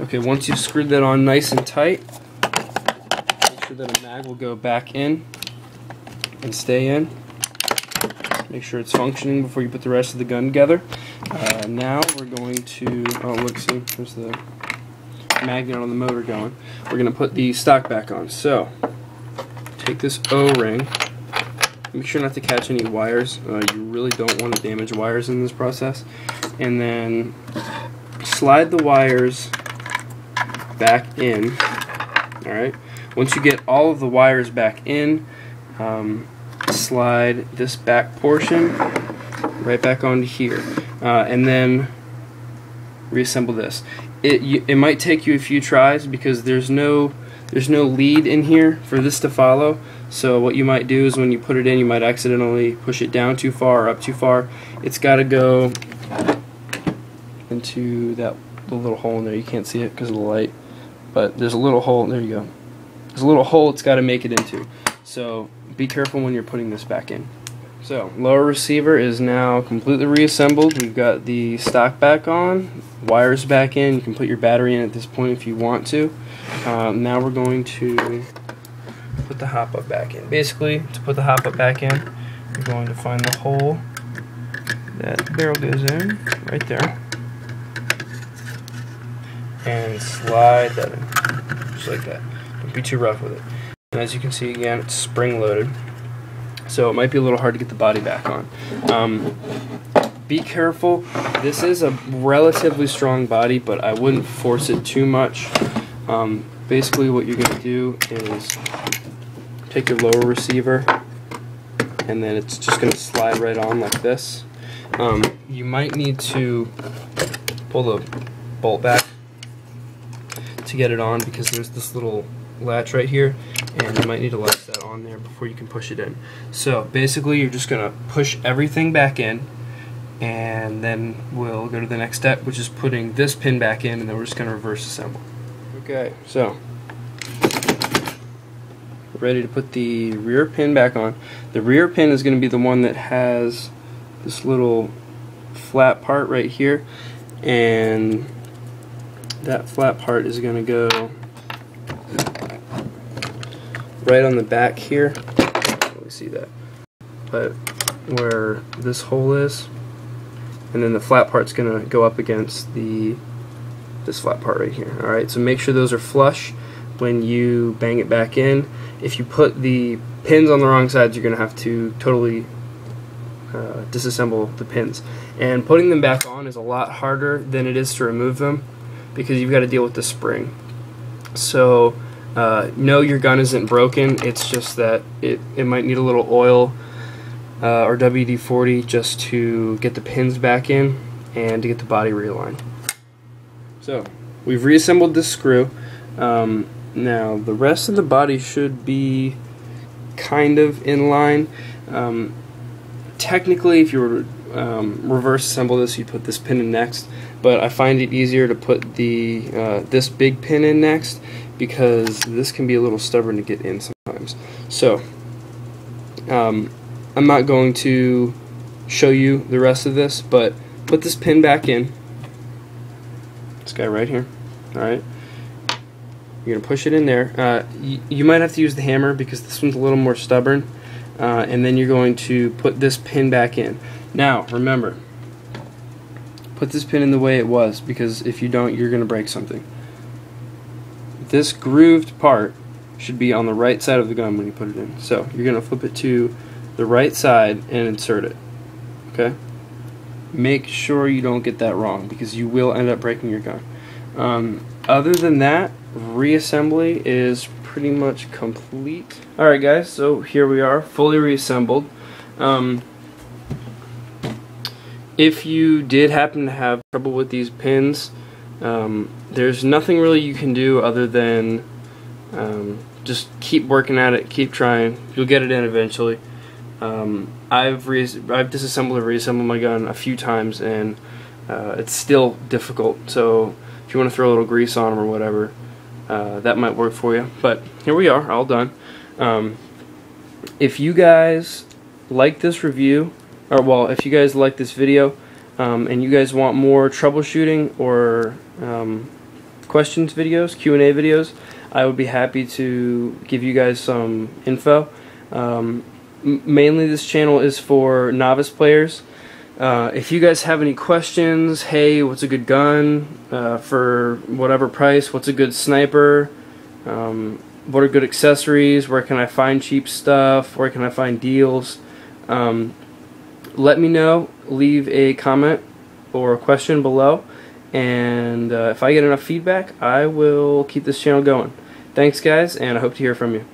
Okay, once you've screwed that on nice and tight, make sure that a mag will go back in and stay in. Make sure it's functioning before you put the rest of the gun together. Now we're going to, oh look, see, there's the magnet on the motor going. We're going to put the stock back on. So, take this O-ring, make sure not to catch any wires. You really don't want to damage wires in this process. And then slide the wires back in. Alright, once you get all of the wires back in, slide this back portion right back onto here, and then reassemble this. It might take you a few tries because there's no lead in here for this to follow. So what you might do is when you put it in, you might accidentally push it down too far or up too far. It's got to go into the little hole in there. You can't see it because of the light, but there's a little hole. There you go. There's a little hole it's got to make it into. So be careful when you're putting this back in. So lower receiver is now completely reassembled. We've got the stock back on, wires back in. You can put your battery in at this point if you want to. Now we're going to put the hop-up back in. Basically, to put the hop-up back in, you're going to find the hole that the barrel goes in, right there, and slide that in, just like that. Don't be too rough with it. And as you can see, again, it's spring-loaded, so it might be a little hard to get the body back on. Be careful. This is a relatively strong body, but I wouldn't force it too much. Basically, what you're going to do is take your lower receiver, and then it's just going to slide right on like this. You might need to pull the bolt back to get it on because there's this little latch right here, and you might need to latch that on there before you can push it in. So basically, you're just going to push everything back in, and then we'll go to the next step, which is putting this pin back in, and then we're just going to reverse assemble. Okay, so we're ready to put the rear pin back on. The rear pin is going to be the one that has this little flat part right here, and that flat part is going to go right on the back here. Let me see that. But where this hole is, and then the flat part's going to go up against this flat part right here. Alright, so make sure those are flush when you bang it back in. If you put the pins on the wrong sides, you're going to have to totally disassemble the pins. And putting them back on is a lot harder than it is to remove them because you've got to deal with the spring. So no, your gun isn't broken, it's just that it might need a little oil or WD-40 just to get the pins back in and to get the body realigned. So we've reassembled this screw. Now the rest of the body should be kind of in line. Technically, if you were to reverse assemble this, you'd put this pin in next, but I find it easier to put the this big pin in next because this can be a little stubborn to get in sometimes. So I'm not going to show you the rest of this, but put this pin back in. This guy right here. Alright. You're going to push it in there. You might have to use the hammer because this one's a little more stubborn. And then you're going to put this pin back in. Now, remember, put this pin in the way it was because if you don't, you're going to break something. This grooved part should be on the right side of the gun when you put it in. So you're going to flip it to the right side and insert it. Okay? Make sure you don't get that wrong because you will end up breaking your gun. Other than that, reassembly is pretty much complete. Alright guys, so here we are, fully reassembled. If you did happen to have trouble with these pins, there's nothing really you can do other than just keep working at it, keep trying. You'll get it in eventually. I've disassembled and reassembled my gun a few times, and it's still difficult. So if you want to throw a little grease on them or whatever, that might work for you. But here we are, all done. If you guys like this review, or well, if you guys like this video, and you guys want more troubleshooting or questions videos, Q&A videos, I would be happy to give you guys some info. Mainly this channel is for novice players. If you guys have any questions, hey, what's a good gun for whatever price, what's a good sniper, what are good accessories, where can I find cheap stuff, where can I find deals, let me know. Leave a comment or a question below, and if I get enough feedback, I will keep this channel going. Thanks guys, and I hope to hear from you.